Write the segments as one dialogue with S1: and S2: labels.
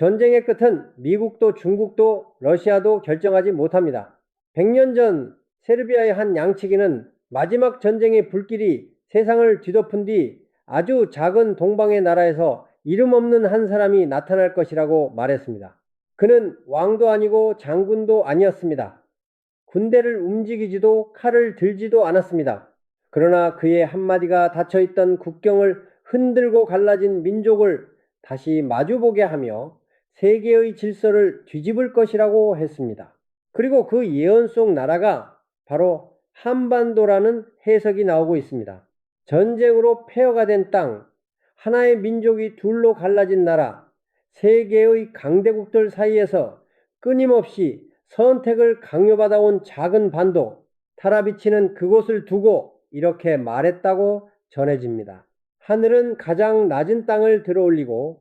S1: 전쟁의 끝은 미국도 중국도 러시아도 결정하지 못합니다. 100년 전 세르비아의 한 양치기는 마지막 전쟁의 불길이 세상을 뒤덮은 뒤 아주 작은 동방의 나라에서 이름 없는 한 사람이 나타날 것이라고 말했습니다. 그는 왕도 아니고 장군도 아니었습니다. 군대를 움직이지도 칼을 들지도 않았습니다. 그러나 그의 한마디가 닫혀있던 국경을 흔들고 갈라진 민족을 다시 마주보게 하며 세계의 질서를 뒤집을 것이라고 했습니다. 그리고 그 예언 속 나라가 바로 한반도라는 해석이 나오고 있습니다. 전쟁으로 폐허가 된 땅, 하나의 민족이 둘로 갈라진 나라, 세계의 강대국들 사이에서 끊임없이 선택을 강요받아온 작은 반도, 타라비치는 그곳을 두고 이렇게 말했다고 전해집니다. 하늘은 가장 낮은 땅을 들어올리고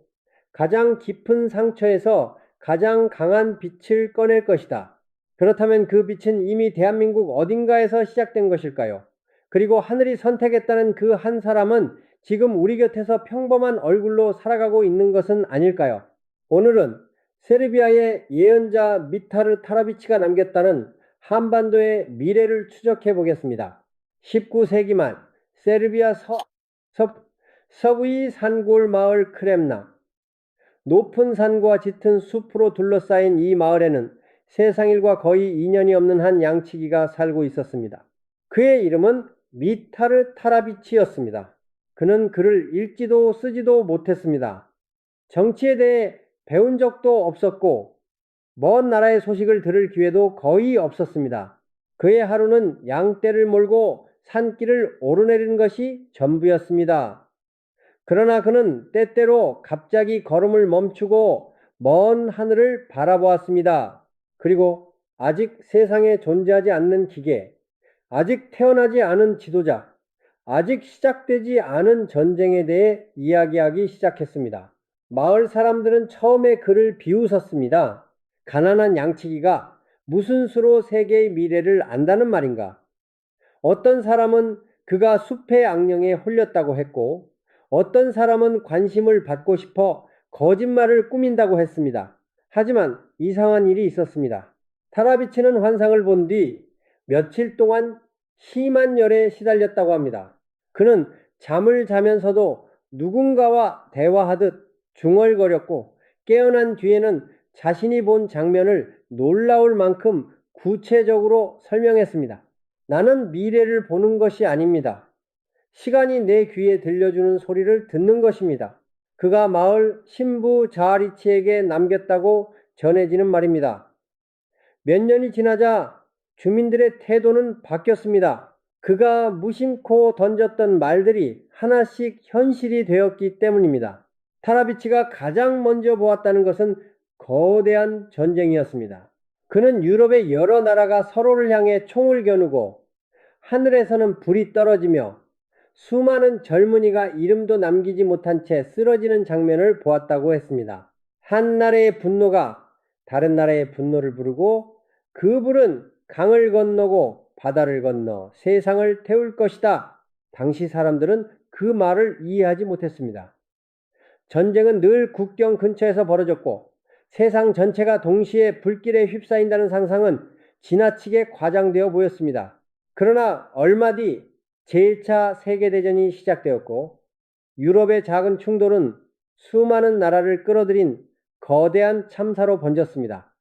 S1: 가장 깊은 상처에서 가장 강한 빛을 꺼낼 것이다. 그렇다면 그 빛은 이미 대한민국 어딘가에서 시작된 것일까요? 그리고 하늘이 선택했다는 그 한 사람은 지금 우리 곁에서 평범한 얼굴로 살아가고 있는 것은 아닐까요? 오늘은 세르비아의 예언자 미타르 타라비치가 남겼다는 한반도의 미래를 추적해 보겠습니다. 19세기 말 세르비아 서부의 산골 마을 크렘나. 높은 산과 짙은 숲으로 둘러싸인 이 마을에는 세상 일과 거의 인연이 없는 한 양치기가 살고 있었습니다. 그의 이름은 미타르 타라비치였습니다. 그는 글을 읽지도 쓰지도 못했습니다. 정치에 대해 배운 적도 없었고 먼 나라의 소식을 들을 기회도 거의 없었습니다. 그의 하루는 양떼를 몰고 산길을 오르내리는 것이 전부였습니다. 그러나 그는 때때로 갑자기 걸음을 멈추고 먼 하늘을 바라보았습니다. 그리고 아직 세상에 존재하지 않는 기계, 아직 태어나지 않은 지도자, 아직 시작되지 않은 전쟁에 대해 이야기하기 시작했습니다. 마을 사람들은 처음에 그를 비웃었습니다. 가난한 양치기가 무슨 수로 세계의 미래를 안다는 말인가? 어떤 사람은 그가 숲의 악령에 홀렸다고 했고, 어떤 사람은 관심을 받고 싶어 거짓말을 꾸민다고 했습니다. 하지만 이상한 일이 있었습니다. 타라비치는 환상을 본 뒤 며칠 동안 심한 열에 시달렸다고 합니다. 그는 잠을 자면서도 누군가와 대화하듯 중얼거렸고 깨어난 뒤에는 자신이 본 장면을 놀라울 만큼 구체적으로 설명했습니다. 나는 미래를 보는 것이 아닙니다. 시간이 내 귀에 들려주는 소리를 듣는 것입니다. 그가 마을 신부 자아리치에게 남겼다고 전해지는 말입니다. 몇 년이 지나자 주민들의 태도는 바뀌었습니다. 그가 무심코 던졌던 말들이 하나씩 현실이 되었기 때문입니다. 타라비치가 가장 먼저 보았다는 것은 거대한 전쟁이었습니다. 그는 유럽의 여러 나라가 서로를 향해 총을 겨누고 하늘에서는 불이 떨어지며 수많은 젊은이가 이름도 남기지 못한 채 쓰러지는 장면을 보았다고 했습니다. 한 나라의 분노가 다른 나라의 분노를 부르고 그 불은 강을 건너고 바다를 건너 세상을 태울 것이다. 당시 사람들은 그 말을 이해하지 못했습니다. 전쟁은 늘 국경 근처에서 벌어졌고 세상 전체가 동시에 불길에 휩싸인다는 상상은 지나치게 과장되어 보였습니다. 그러나 얼마 뒤 제1차 세계대전이 시작되었고 유럽의 작은 충돌은 수많은 나라를 끌어들인 거대한 참사로 번졌습니다.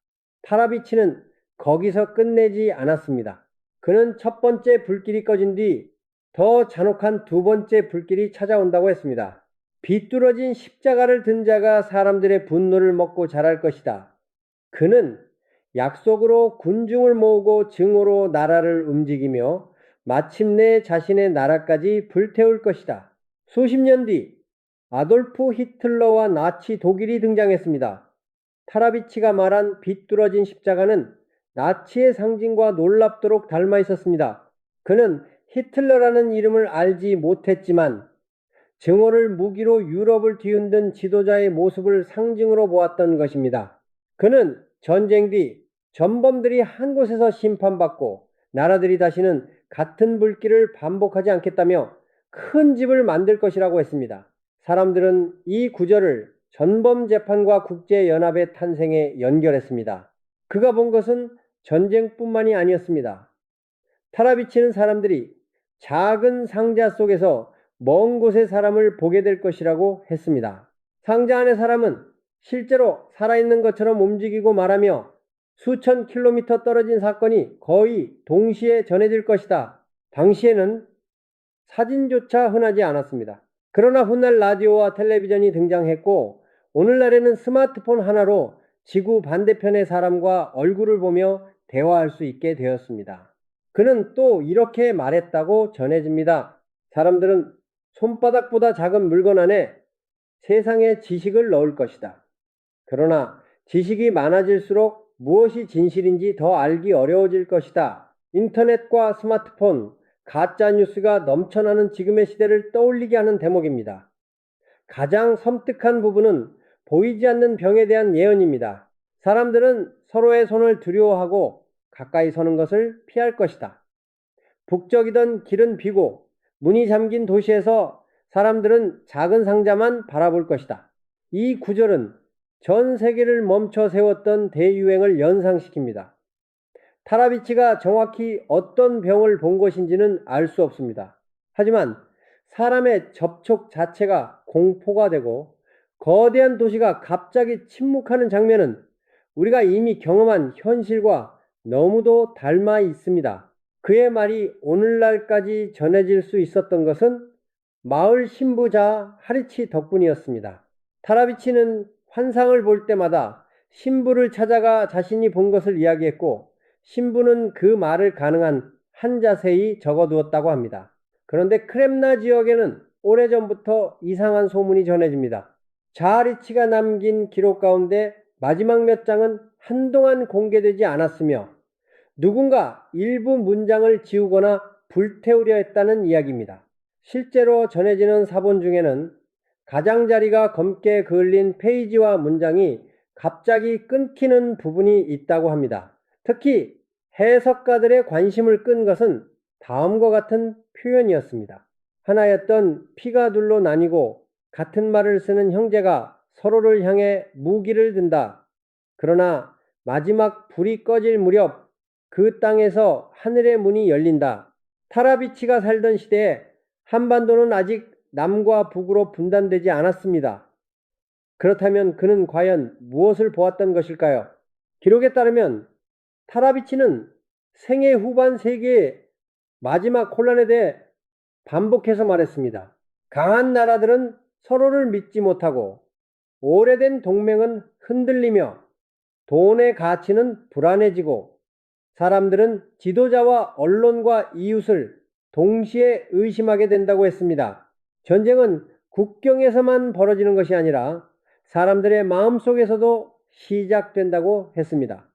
S1: 타라비치는 거기서 끝내지 않았습니다. 그는 첫 번째 불길이 꺼진 뒤 더 잔혹한 두 번째 불길이 찾아온다고 했습니다. 비뚤어진 십자가를 든 자가 사람들의 분노를 먹고 자랄 것이다. 그는 약속으로 군중을 모으고 증오로 나라를 움직이며 마침내 자신의 나라까지 불태울 것이다. 수십 년 뒤 아돌프 히틀러와 나치 독일이 등장했습니다. 타라비치가 말한 비뚤어진 십자가는 나치의 상징과 놀랍도록 닮아 있었습니다. 그는 히틀러라는 이름을 알지 못했지만 증오를 무기로 유럽을 뒤흔든 지도자의 모습을 상징으로 보았던 것입니다. 그는 전쟁 뒤 전범들이 한 곳에서 심판받고 나라들이 다시는 같은 불길을 반복하지 않겠다며 큰 집을 만들 것이라고 했습니다. 사람들은 이 구절을 전범재판과 국제연합의 탄생에 연결했습니다. 그가 본 것은 전쟁뿐만이 아니었습니다. 타라비치는 사람들이 작은 상자 속에서 먼 곳의 사람을 보게 될 것이라고 했습니다. 상자 안의 사람은 실제로 살아있는 것처럼 움직이고 말하며 수천 킬로미터 떨어진 사건이 거의 동시에 전해질 것이다. 당시에는 사진조차 흔하지 않았습니다. 그러나 훗날 라디오와 텔레비전이 등장했고 오늘날에는 스마트폰 하나로 지구 반대편의 사람과 얼굴을 보며 대화할 수 있게 되었습니다. 그는 또 이렇게 말했다고 전해집니다. 사람들은 손바닥보다 작은 물건 안에 세상의 지식을 넣을 것이다. 그러나 지식이 많아질수록 무엇이 진실인지 더 알기 어려워질 것이다. 인터넷과 스마트폰, 가짜뉴스가 넘쳐나는 지금의 시대를 떠올리게 하는 대목입니다. 가장 섬뜩한 부분은 보이지 않는 병에 대한 예언입니다. 사람들은 서로의 손을 두려워하고 가까이 서는 것을 피할 것이다. 북적이던 길은 비고 문이 잠긴 도시에서 사람들은 작은 상자만 바라볼 것이다. 이 구절은 전 세계를 멈춰 세웠던 대유행을 연상시킵니다. 타라비치가 정확히 어떤 병을 본 것인지는 알 수 없습니다. 하지만 사람의 접촉 자체가 공포가 되고 거대한 도시가 갑자기 침묵하는 장면은 우리가 이미 경험한 현실과 너무도 닮아 있습니다. 그의 말이 오늘날까지 전해질 수 있었던 것은 마을 신부자 하리치 덕분이었습니다. 타라비치는 환상을 볼 때마다 신부를 찾아가 자신이 본 것을 이야기했고 신부는 그 말을 가능한 한 자세히 적어두었다고 합니다. 그런데 크렘나 지역에는 오래전부터 이상한 소문이 전해집니다. 자하리치가 남긴 기록 가운데 마지막 몇 장은 한동안 공개되지 않았으며 누군가 일부 문장을 지우거나 불태우려 했다는 이야기입니다. 실제로 전해지는 사본 중에는 가장자리가 검게 그을린 페이지와 문장이 갑자기 끊기는 부분이 있다고 합니다. 특히 해석가들의 관심을 끈 것은 다음과 같은 표현이었습니다. 하나였던 피가 둘로 나뉘고 같은 말을 쓰는 형제가 서로를 향해 무기를 든다. 그러나 마지막 불이 꺼질 무렵 그 땅에서 하늘의 문이 열린다. 타라비치가 살던 시대에 한반도는 아직 남과 북으로 분단되지 않았습니다. 그렇다면 그는 과연 무엇을 보았던 것일까요? 기록에 따르면 타라비치는 생애 후반 세계의 마지막 혼란에 대해 반복해서 말했습니다. 강한 나라들은 서로를 믿지 못하고 오래된 동맹은 흔들리며 돈의 가치는 불안해지고 사람들은 지도자와 언론과 이웃을 동시에 의심하게 된다고 했습니다. 전쟁은 국경에서만 벌어지는 것이 아니라 사람들의 마음속에서도 시작된다고 했습니다.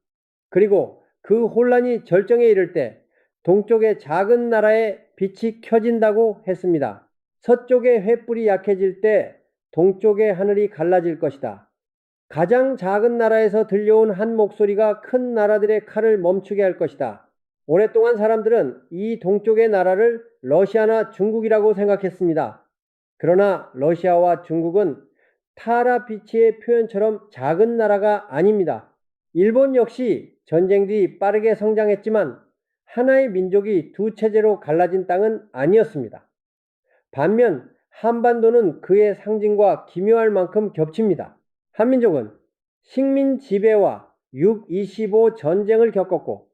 S1: 그리고 그 혼란이 절정에 이를 때 동쪽의 작은 나라에 빛이 켜진다고 했습니다. 서쪽의 횃불이 약해질 때 동쪽의 하늘이 갈라질 것이다. 가장 작은 나라에서 들려온 한 목소리가 큰 나라들의 칼을 멈추게 할 것이다. 오랫동안 사람들은 이 동쪽의 나라를 러시아나 중국이라고 생각했습니다. 그러나 러시아와 중국은 타라비치의 표현처럼 작은 나라가 아닙니다. 일본 역시 전쟁 뒤 빠르게 성장했지만 하나의 민족이 두 체제로 갈라진 땅은 아니었습니다. 반면 한반도는 그의 상징과 기묘할 만큼 겹칩니다. 한민족은 식민 지배와 6.25 전쟁을 겪었고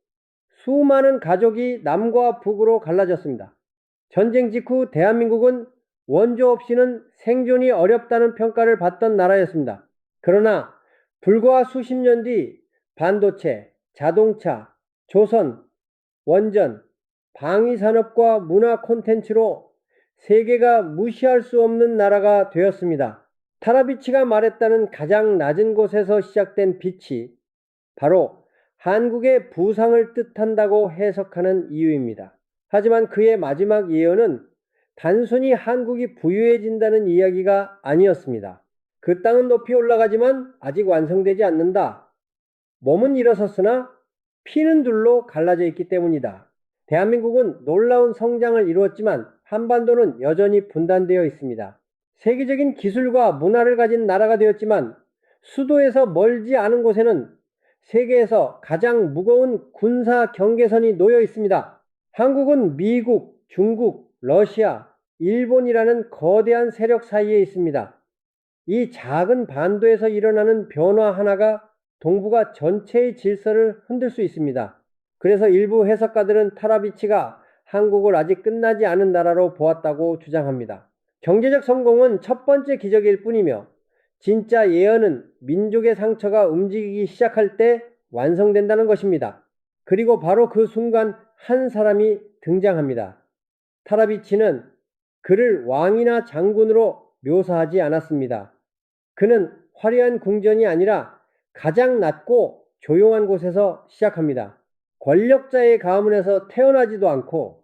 S1: 수많은 가족이 남과 북으로 갈라졌습니다. 전쟁 직후 대한민국은 원조 없이는 생존이 어렵다는 평가를 받던 나라였습니다. 그러나 불과 수십 년 뒤 반도체, 자동차, 조선, 원전, 방위산업과 문화 콘텐츠로 세계가 무시할 수 없는 나라가 되었습니다. 타라비치가 말했다는 가장 낮은 곳에서 시작된 빛이 바로 한국의 부상을 뜻한다고 해석하는 이유입니다. 하지만 그의 마지막 예언은 단순히 한국이 부유해진다는 이야기가 아니었습니다. 그 땅은 높이 올라가지만 아직 완성되지 않는다. 몸은 일어섰으나 피는 둘로 갈라져 있기 때문이다. 대한민국은 놀라운 성장을 이루었지만 한반도는 여전히 분단되어 있습니다. 세계적인 기술과 문화를 가진 나라가 되었지만 수도에서 멀지 않은 곳에는 세계에서 가장 무거운 군사 경계선이 놓여 있습니다. 한국은 미국, 중국, 러시아, 일본이라는 거대한 세력 사이에 있습니다. 이 작은 반도에서 일어나는 변화 하나가 동북아 전체의 질서를 흔들 수 있습니다. 그래서 일부 해석가들은 타라비치가 한국을 아직 끝나지 않은 나라로 보았다고 주장합니다. 경제적 성공은 첫 번째 기적일 뿐이며 진짜 예언은 민족의 상처가 움직이기 시작할 때 완성된다는 것입니다. 그리고 바로 그 순간 한 사람이 등장합니다. 타라비치는 그를 왕이나 장군으로 묘사하지 않았습니다. 그는 화려한 궁전이 아니라 가장 낮고 조용한 곳에서 시작합니다. 권력자의 가문에서 태어나지도 않고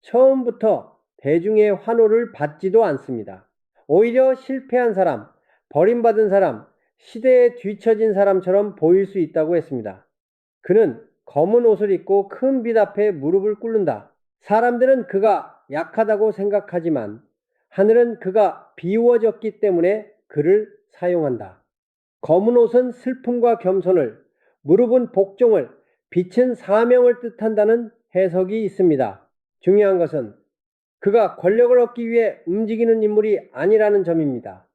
S1: 처음부터 대중의 환호를 받지도 않습니다. 오히려 실패한 사람, 버림받은 사람, 시대에 뒤처진 사람처럼 보일 수 있다고 했습니다. 그는 검은 옷을 입고 큰 빛 앞에 무릎을 꿇는다. 사람들은 그가 약하다고 생각하지만 하늘은 그가 비워졌기 때문에 그를 사용한다. 검은 옷은 슬픔과 겸손을, 무릎은 복종을, 빛은 사명을 뜻한다는 해석이 있습니다. 중요한 것은 그가 권력을 얻기 위해 움직이는 인물이 아니라는 점입니다.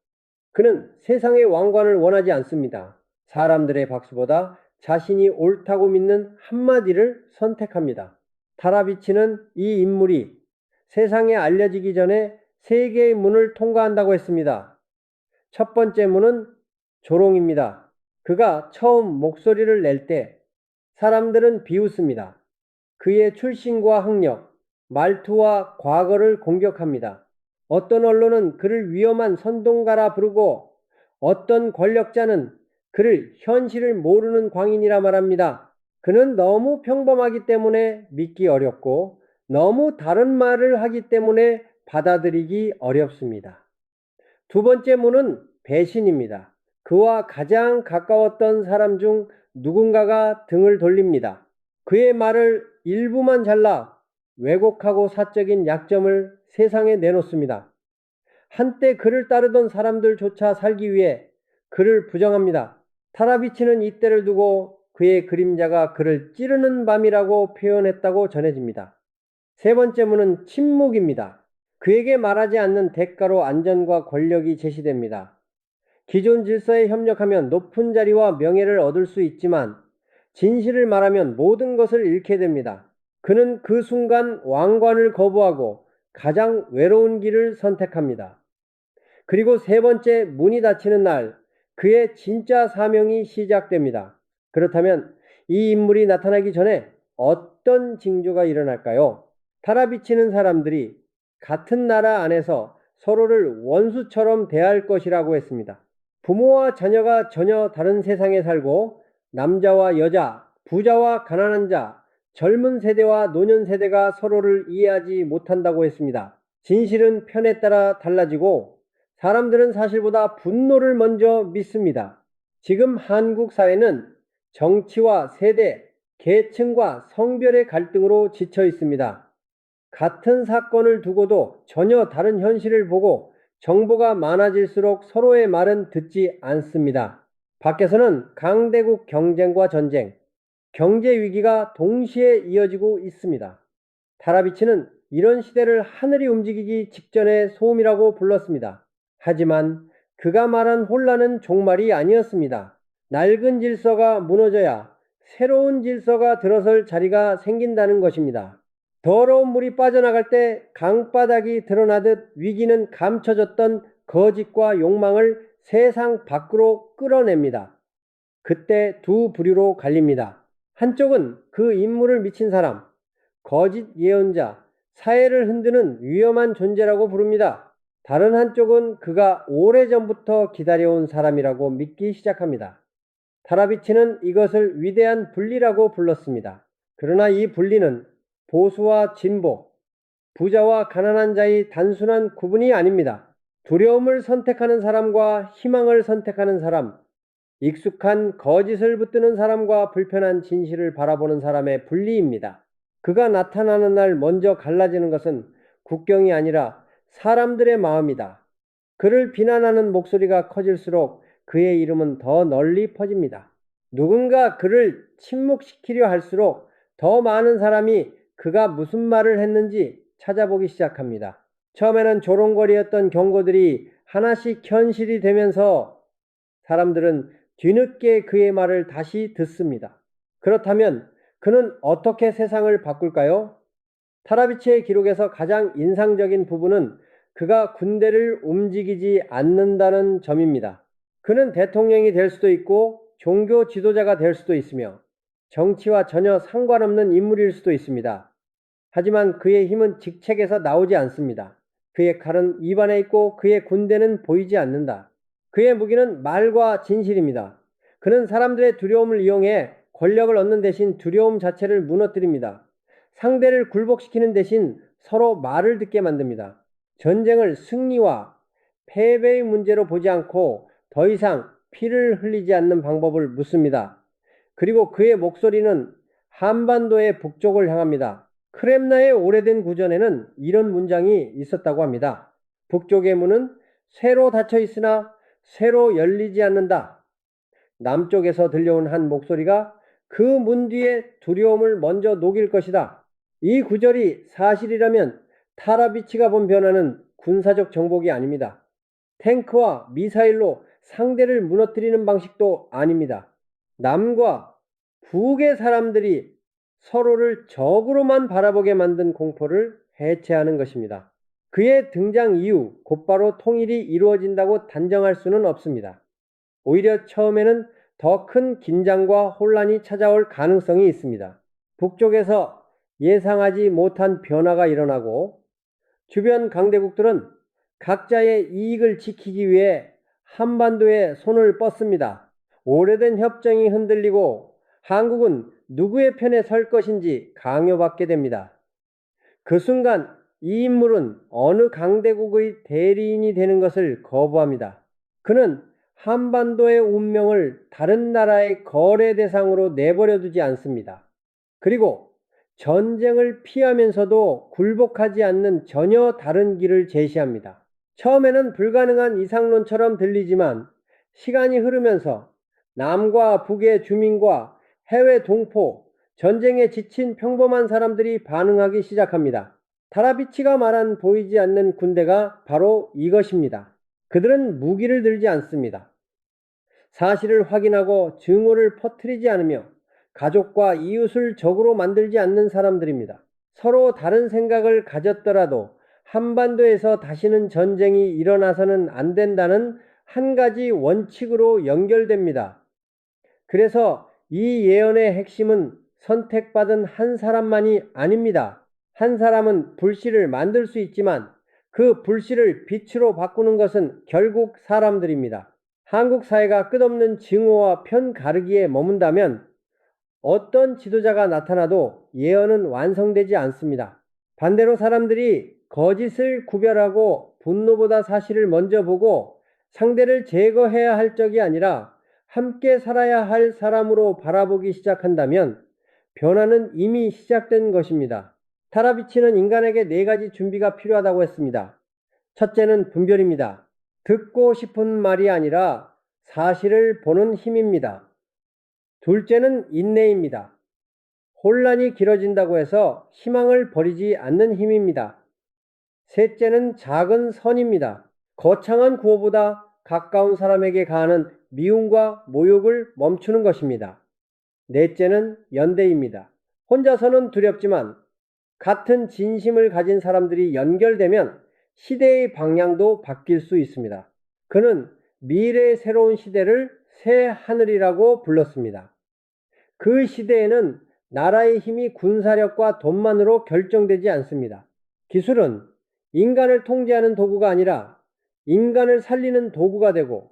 S1: 그는 세상의 왕관을 원하지 않습니다. 사람들의 박수보다 자신이 옳다고 믿는 한마디를 선택합니다. 타라비치는 이 인물이 세상에 알려지기 전에 세 개의 문을 통과한다고 했습니다. 첫 번째 문은 조롱입니다. 그가 처음 목소리를 낼 때 사람들은 비웃습니다. 그의 출신과 학력, 말투와 과거를 공격합니다. 어떤 언론은 그를 위험한 선동가라 부르고 어떤 권력자는 그를 현실을 모르는 광인이라 말합니다. 그는 너무 평범하기 때문에 믿기 어렵고 너무 다른 말을 하기 때문에 받아들이기 어렵습니다. 두 번째 문은 배신입니다. 그와 가장 가까웠던 사람 중 누군가가 등을 돌립니다. 그의 말을 일부만 잘라 왜곡하고 사적인 약점을 세상에 내놓습니다. 한때 그를 따르던 사람들조차 살기 위해 그를 부정합니다. 타라비치는 이때를 두고 그의 그림자가 그를 찌르는 밤이라고 표현했다고 전해집니다. 세 번째 문은 침묵입니다. 그에게 말하지 않는 대가로 안전과 권력이 제시됩니다. 기존 질서에 협력하면 높은 자리와 명예를 얻을 수 있지만 진실을 말하면 모든 것을 잃게 됩니다. 그는 그 순간 왕관을 거부하고 가장 외로운 길을 선택합니다. 그리고 세 번째 문이 닫히는 날 그의 진짜 사명이 시작됩니다. 그렇다면 이 인물이 나타나기 전에 어떤 징조가 일어날까요? 타라비치는 사람들이 같은 나라 안에서 서로를 원수처럼 대할 것이라고 했습니다. 부모와 자녀가 전혀 다른 세상에 살고 남자와 여자, 부자와 가난한 자, 젊은 세대와 노년 세대가 서로를 이해하지 못한다고 했습니다. 진실은 편에 따라 달라지고 사람들은 사실보다 분노를 먼저 믿습니다. 지금 한국 사회는 정치와 세대, 계층과 성별의 갈등으로 지쳐 있습니다. 같은 사건을 두고도 전혀 다른 현실을 보고 정보가 많아질수록 서로의 말은 듣지 않습니다. 밖에서는 강대국 경쟁과 전쟁, 경제 위기가 동시에 이어지고 있습니다. 타라비치는 이런 시대를 하늘이 움직이기 직전의 소음이라고 불렀습니다. 하지만 그가 말한 혼란은 종말이 아니었습니다. 낡은 질서가 무너져야 새로운 질서가 들어설 자리가 생긴다는 것입니다. 더러운 물이 빠져나갈 때 강바닥이 드러나듯 위기는 감춰졌던 거짓과 욕망을 세상 밖으로 끌어냅니다. 그때 두 부류로 갈립니다. 한쪽은 그 임무를 미친 사람, 거짓 예언자, 사회를 흔드는 위험한 존재라고 부릅니다. 다른 한쪽은 그가 오래전부터 기다려온 사람이라고 믿기 시작합니다. 타라비치는 이것을 위대한 분리라고 불렀습니다. 그러나 이 분리는 보수와 진보, 부자와 가난한 자의 단순한 구분이 아닙니다. 두려움을 선택하는 사람과 희망을 선택하는 사람, 익숙한 거짓을 붙드는 사람과 불편한 진실을 바라보는 사람의 분리입니다. 그가 나타나는 날 먼저 갈라지는 것은 국경이 아니라 사람들의 마음이다. 그를 비난하는 목소리가 커질수록 그의 이름은 더 널리 퍼집니다. 누군가 그를 침묵시키려 할수록 더 많은 사람이 그가 무슨 말을 했는지 찾아보기 시작합니다. 처음에는 조롱거리였던 경고들이 하나씩 현실이 되면서 사람들은 뒤늦게 그의 말을 다시 듣습니다. 그렇다면 그는 어떻게 세상을 바꿀까요? 타라비치의 기록에서 가장 인상적인 부분은 그가 군대를 움직이지 않는다는 점입니다. 그는 대통령이 될 수도 있고 종교 지도자가 될 수도 있으며 정치와 전혀 상관없는 인물일 수도 있습니다. 하지만 그의 힘은 직책에서 나오지 않습니다. 그의 칼은 입안에 있고 그의 군대는 보이지 않는다. 그의 무기는 말과 진실입니다. 그는 사람들의 두려움을 이용해 권력을 얻는 대신 두려움 자체를 무너뜨립니다. 상대를 굴복시키는 대신 서로 말을 듣게 만듭니다. 전쟁을 승리와 패배의 문제로 보지 않고 더 이상 피를 흘리지 않는 방법을 묻습니다. 그리고 그의 목소리는 한반도의 북쪽을 향합니다. 크렘나의 오래된 구전에는 이런 문장이 있었다고 합니다. 북쪽의 문은 쇠로 닫혀 있으나 쇠로 열리지 않는다. 남쪽에서 들려온 한 목소리가 그 문 뒤에 두려움을 먼저 녹일 것이다. 이 구절이 사실이라면 타라비치가 본 변화는 군사적 정복이 아닙니다. 탱크와 미사일로 상대를 무너뜨리는 방식도 아닙니다. 남과 북의 사람들이 서로를 적으로만 바라보게 만든 공포를 해체하는 것입니다. 그의 등장 이후 곧바로 통일이 이루어진다고 단정할 수는 없습니다. 오히려 처음에는 더 큰 긴장과 혼란이 찾아올 가능성이 있습니다. 북쪽에서 예상하지 못한 변화가 일어나고 주변 강대국들은 각자의 이익을 지키기 위해 한반도에 손을 뻗습니다. 오래된 협정이 흔들리고 한국은 누구의 편에 설 것인지 강요받게 됩니다. 그 순간 이 인물은 어느 강대국의 대리인이 되는 것을 거부합니다. 그는 한반도의 운명을 다른 나라의 거래 대상으로 내버려 두지 않습니다. 그리고 전쟁을 피하면서도 굴복하지 않는 전혀 다른 길을 제시합니다. 처음에는 불가능한 이상론처럼 들리지만 시간이 흐르면서 남과 북의 주민과 해외 동포, 전쟁에 지친 평범한 사람들이 반응하기 시작합니다. 타라비치가 말한 보이지 않는 군대가 바로 이것입니다. 그들은 무기를 들지 않습니다. 사실을 확인하고 증오를 퍼뜨리지 않으며 가족과 이웃을 적으로 만들지 않는 사람들입니다. 서로 다른 생각을 가졌더라도 한반도에서 다시는 전쟁이 일어나서는 안 된다는 한 가지 원칙으로 연결됩니다. 그래서 이 예언의 핵심은 선택받은 한 사람만이 아닙니다. 한 사람은 불씨를 만들 수 있지만 그 불씨를 빛으로 바꾸는 것은 결국 사람들입니다. 한국 사회가 끝없는 증오와 편 가르기에 머문다면 어떤 지도자가 나타나도 예언은 완성되지 않습니다. 반대로 사람들이 거짓을 구별하고 분노보다 사실을 먼저 보고 상대를 제거해야 할 적이 아니라 함께 살아야 할 사람으로 바라보기 시작한다면 변화는 이미 시작된 것입니다. 타라비치는 인간에게 4가지 준비가 필요하다고 했습니다. 첫째는 분별입니다. 듣고 싶은 말이 아니라 사실을 보는 힘입니다. 둘째는 인내입니다. 혼란이 길어진다고 해서 희망을 버리지 않는 힘입니다. 셋째는 작은 선입니다. 거창한 구호보다 가까운 사람에게 가하는 미움과 모욕을 멈추는 것입니다. 넷째는 연대입니다. 혼자서는 두렵지만 같은 진심을 가진 사람들이 연결되면 시대의 방향도 바뀔 수 있습니다. 그는 미래의 새로운 시대를 새 하늘이라고 불렀습니다. 그 시대에는 나라의 힘이 군사력과 돈만으로 결정되지 않습니다. 기술은 인간을 통제하는 도구가 아니라 인간을 살리는 도구가 되고,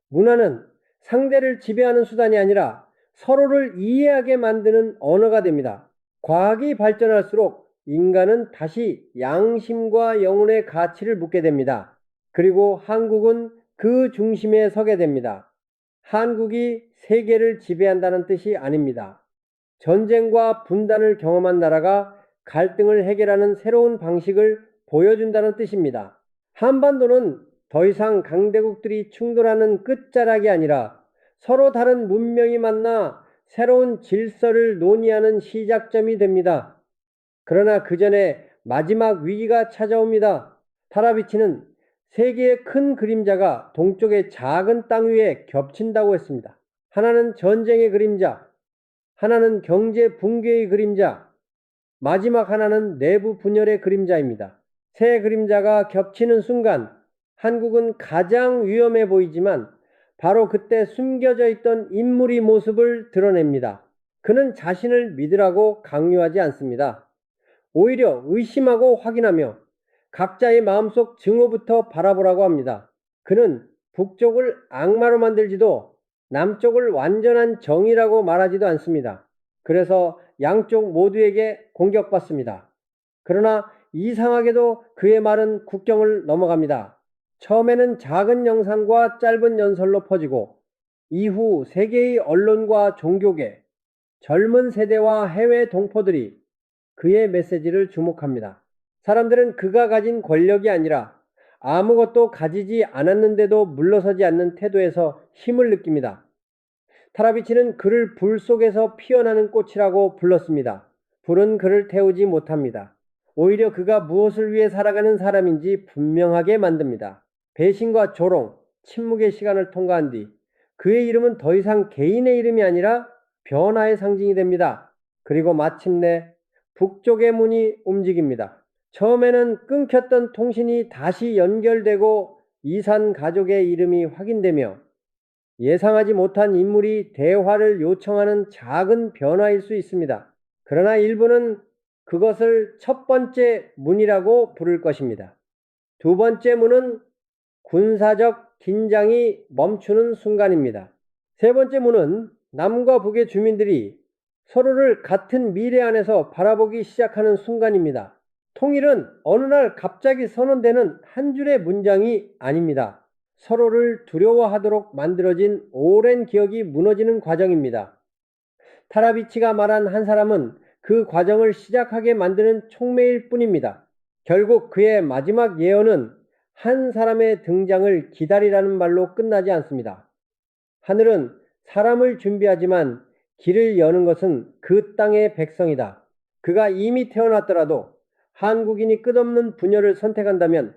S1: 문화는 상대를 지배하는 수단이 아니라 서로를 이해하게 만드는 언어가 됩니다. 과학이 발전할수록 인간은 다시 양심과 영혼의 가치를 묻게 됩니다. 그리고 한국은 그 중심에 서게 됩니다. 한국이 세계를 지배한다는 뜻이 아닙니다. 전쟁과 분단을 경험한 나라가 갈등을 해결하는 새로운 방식을 보여준다는 뜻입니다. 한반도는 더 이상 강대국들이 충돌하는 끝자락이 아니라 서로 다른 문명이 만나 새로운 질서를 논의하는 시작점이 됩니다. 그러나 그 전에 마지막 위기가 찾아옵니다. 타라비치는 세 개의 큰 그림자가 동쪽의 작은 땅 위에 겹친다고 했습니다. 하나는 전쟁의 그림자, 하나는 경제 붕괴의 그림자, 마지막 하나는 내부 분열의 그림자입니다. 세 그림자가 겹치는 순간 한국은 가장 위험해 보이지만 바로 그때 숨겨져 있던 인물의 모습을 드러냅니다. 그는 자신을 믿으라고 강요하지 않습니다. 오히려 의심하고 확인하며 각자의 마음속 증오부터 바라보라고 합니다. 그는 북쪽을 악마로 만들지도 남쪽을 완전한 정의라고 말하지도 않습니다. 그래서 양쪽 모두에게 공격받습니다. 그러나 이상하게도 그의 말은 국경을 넘어갑니다. 처음에는 작은 영상과 짧은 연설로 퍼지고 이후 세계의 언론과 종교계, 젊은 세대와 해외 동포들이 그의 메시지를 주목합니다. 사람들은 그가 가진 권력이 아니라 아무것도 가지지 않았는데도 물러서지 않는 태도에서 힘을 느낍니다. 타라비치는 그를 불 속에서 피어나는 꽃이라고 불렀습니다. 불은 그를 태우지 못합니다. 오히려 그가 무엇을 위해 살아가는 사람인지 분명하게 만듭니다. 배신과 조롱, 침묵의 시간을 통과한 뒤 그의 이름은 더 이상 개인의 이름이 아니라 변화의 상징이 됩니다. 그리고 마침내 북쪽의 문이 움직입니다. 처음에는 끊겼던 통신이 다시 연결되고 이산 가족의 이름이 확인되며 예상하지 못한 인물이 대화를 요청하는 작은 변화일 수 있습니다. 그러나 일부는 그것을 첫 번째 문이라고 부를 것입니다. 두 번째 문은 군사적 긴장이 멈추는 순간입니다. 세 번째 문은 남과 북의 주민들이 서로를 같은 미래 안에서 바라보기 시작하는 순간입니다. 통일은 어느 날 갑자기 선언되는 한 줄의 문장이 아닙니다. 서로를 두려워하도록 만들어진 오랜 기억이 무너지는 과정입니다. 타라비치가 말한 한 사람은 그 과정을 시작하게 만드는 촉매일 뿐입니다. 결국 그의 마지막 예언은 한 사람의 등장을 기다리라는 말로 끝나지 않습니다. 하늘은 사람을 준비하지만 길을 여는 것은 그 땅의 백성이다. 그가 이미 태어났더라도 한국인이 끝없는 분열을 선택한다면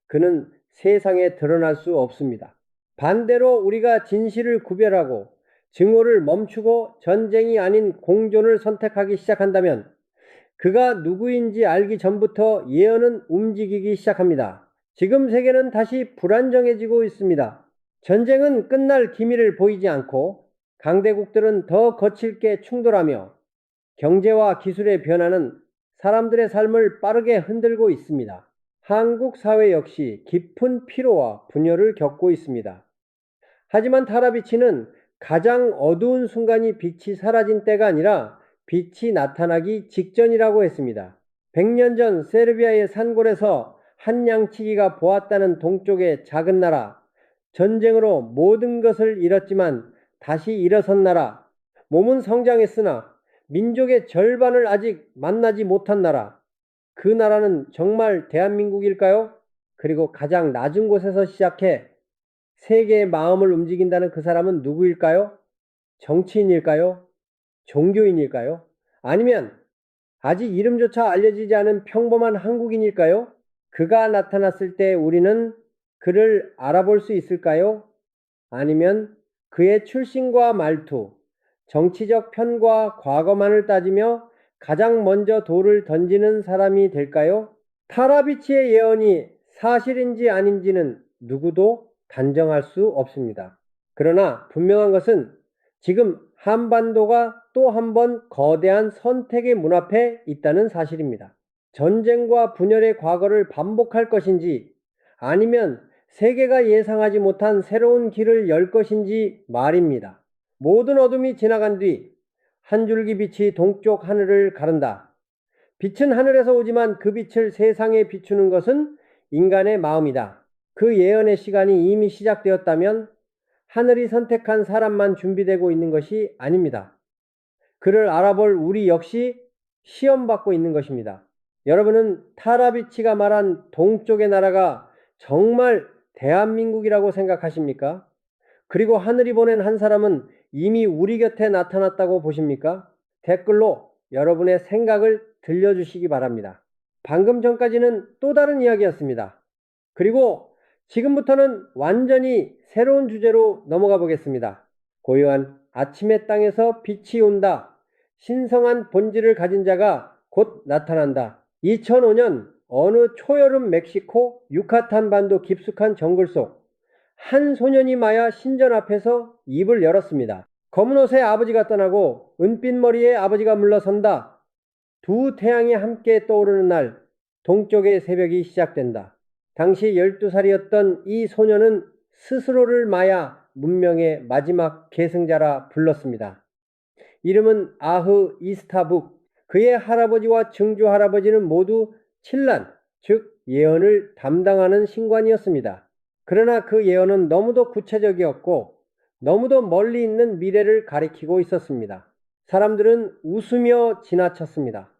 S1: 그는 세상에 드러날 수 없습니다. 반대로 우리가 진실을 구별하고 증오를 멈추고 전쟁이 아닌 공존을 선택하기 시작한다면 그가 누구인지 알기 전부터 예언은 움직이기 시작합니다. 지금 세계는 다시 불안정해지고 있습니다. 전쟁은 끝날 기미를 보이지 않고 강대국들은 더 거칠게 충돌하며 경제와 기술의 변화는 사람들의 삶을 빠르게 흔들고 있습니다. 한국 사회 역시 깊은 피로와 분열을 겪고 있습니다. 하지만 타라비치는 가장 어두운 순간이 빛이 사라진 때가 아니라 빛이 나타나기 직전이라고 했습니다. 100년 전 세르비아의 산골에서 한 양치기가 보았다는 동쪽의 작은 나라, 전쟁으로 모든 것을 잃었지만 다시 일어선 나라, 몸은 성장했으나 민족의 절반을 아직 만나지 못한 나라, 그 나라는 정말 대한민국일까요? 그리고 가장 낮은 곳에서 시작해 세계의 마음을 움직인다는 그 사람은 누구일까요? 정치인일까요? 종교인일까요? 아니면 아직 이름조차 알려지지 않은 평범한 한국인일까요? 그가 나타났을 때 우리는 그를 알아볼 수 있을까요? 아니면 그의 출신과 말투, 정치적 편과 과거만을 따지며 가장 먼저 돌을 던지는 사람이 될까요? 타라비치의 예언이 사실인지 아닌지는 누구도 단정할 수 없습니다. 그러나 분명한 것은 지금 한반도가 또 한 번 거대한 선택의 문 앞에 있다는 사실입니다. 전쟁과 분열의 과거를 반복할 것인지 아니면 세계가 예상하지 못한 새로운 길을 열 것인지 말입니다. 모든 어둠이 지나간 뒤 한 줄기 빛이 동쪽 하늘을 가른다. 빛은 하늘에서 오지만 그 빛을 세상에 비추는 것은 인간의 마음이다. 그 예언의 시간이 이미 시작되었다면 하늘이 선택한 사람만 준비되고 있는 것이 아닙니다. 그를 알아볼 우리 역시 시험받고 있는 것입니다. 여러분은 타라비치가 말한 동쪽의 나라가 정말 대한민국이라고 생각하십니까? 그리고 하늘이 보낸 한 사람은 이미 우리 곁에 나타났다고 보십니까? 댓글로 여러분의 생각을 들려주시기 바랍니다. 방금 전까지는 또 다른 이야기였습니다. 그리고 지금부터는 완전히 새로운 주제로 넘어가 보겠습니다. 고요한 아침의 땅에서 빛이 온다. 신성한 본질을 가진 자가 곧 나타난다. 2005년 어느 초여름 멕시코 유카탄 반도 깊숙한 정글 속 한 소년이 마야 신전 앞에서 입을 열었습니다. 검은 옷의 아버지가 떠나고 은빛 머리의 아버지가 물러선다. 두 태양이 함께 떠오르는 날 동쪽의 새벽이 시작된다. 당시 12살이었던 이 소년은 스스로를 마야 문명의 마지막 계승자라 불렀습니다. 이름은 아흐 이스타북. 그의 할아버지와 증조 할아버지는 모두 칠란, 즉 예언을 담당하는 신관이었습니다. 그러나 그 예언은 너무도 구체적이었고 너무도 멀리 있는 미래를 가리키고 있었습니다. 사람들은 웃으며 지나쳤습니다.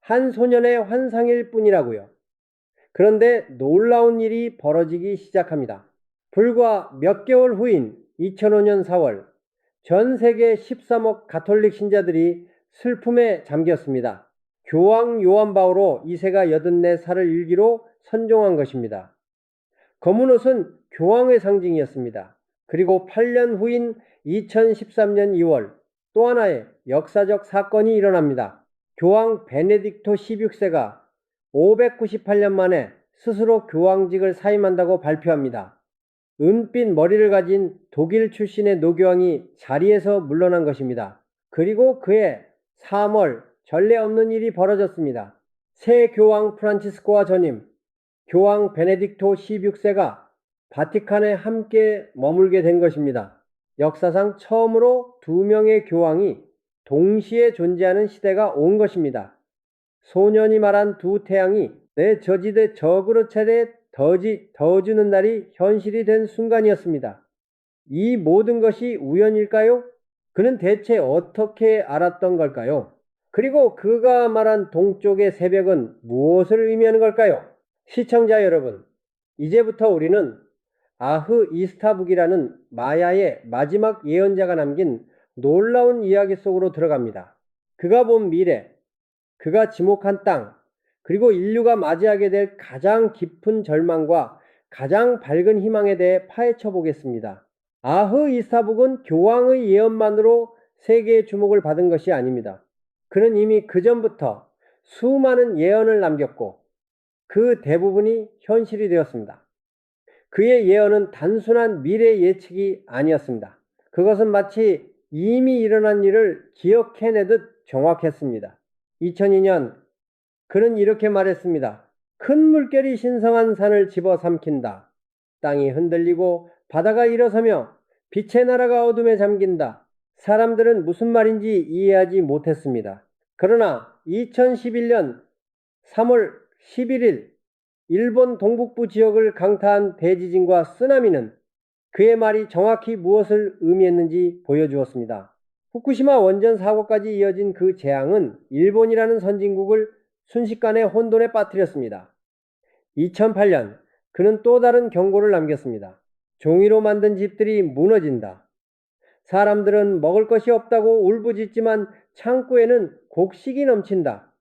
S1: 한 소년의 환상일 뿐이라고요. 그런데 놀라운 일이 벌어지기 시작합니다. 불과 몇 개월 후인 2005년 4월 전 세계 13억 가톨릭 신자들이 슬픔에 잠겼습니다. 교황 요한 바오로 2세가 84살을 일기로 선종한 것입니다. 검은 옷은 교황의 상징이었습니다. 그리고 8년 후인 2013년 2월 또 하나의 역사적 사건이 일어납니다. 교황 베네딕토 16세가 598년 만에 스스로 교황직을 사임한다고 발표합니다. 은빛 머리를 가진 독일 출신의 노교황이 자리에서 물러난 것입니다. 그리고 그해 3월 전례 없는 일이 벌어졌습니다. 새 교황 프란치스코와 전임 교황 베네딕토 16세가 바티칸에 함께 머물게 된 것입니다. 역사상 처음으로 두 명의 교황이 동시에 존재하는 시대가 온 것입니다. 소년이 말한 두 태양이 내 저지대 저그릇 차례 더 주는 날이 현실이 된 순간이었습니다. 이 모든 것이 우연일까요? 그는 대체 어떻게 알았던 걸까요? 그리고 그가 말한 동쪽의 새벽은 무엇을 의미하는 걸까요? 시청자 여러분, 이제부터 우리는 아흐 이스타북이라는 마야의 마지막 예언자가 남긴 놀라운 이야기 속으로 들어갑니다. 그가 본 미래, 그가 지목한 땅, 그리고 인류가 맞이하게 될 가장 깊은 절망과 가장 밝은 희망에 대해 파헤쳐 보겠습니다. 아흐 이스타북은 교황의 예언만으로 세계의 주목을 받은 것이 아닙니다. 그는 이미 그전부터 수많은 예언을 남겼고 그 대부분이 현실이 되었습니다. 그의 예언은 단순한 미래 예측이 아니었습니다. 그것은 마치 이미 일어난 일을 기억해내듯 정확했습니다. 2002년 그는 이렇게 말했습니다. 큰 물결이 신성한 산을 집어삼킨다. 땅이 흔들리고 바다가 일어서며 빛의 나라가 어둠에 잠긴다. 사람들은 무슨 말인지 이해하지 못했습니다. 그러나 2011년 3월 11일 일본 동북부 지역을 강타한 대지진과 쓰나미는 그의 말이 정확히 무엇을 의미했는지 보여주었습니다. 후쿠시마 원전 사고까지 이어진 그 재앙은 일본이라는 선진국을 순식간에 혼돈에 빠뜨렸습니다. 2008년 그는 또 다른 경고를 남겼습니다. 종이로 만든 집들이 무너진다. 사람들은 먹을 것이 없다고 울부짖지만 창고에는 곡식이 넘친다.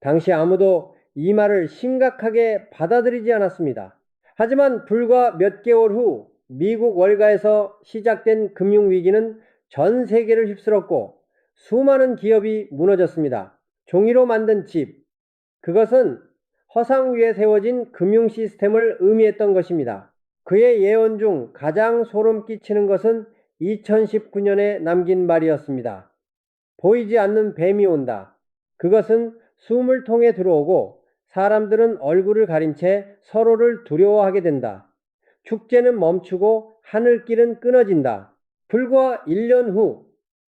S1: 당시 아무도 이 말을 심각하게 받아들이지 않았습니다. 하지만 불과 몇 개월 후 미국 월가에서 시작된 금융위기는 전 세계를 휩쓸었고 수많은 기업이 무너졌습니다. 종이로 만든 집, 그것은 허상 위에 세워진 금융 시스템을 의미했던 것입니다. 그의 예언 중 가장 소름 끼치는 것은 2019년에 남긴 말이었습니다. 보이지 않는 뱀이 온다. 그것은 숨을 통해 들어오고 사람들은 얼굴을 가린 채 서로를 두려워하게 된다. 축제는 멈추고 하늘길은 끊어진다. 불과 1년 후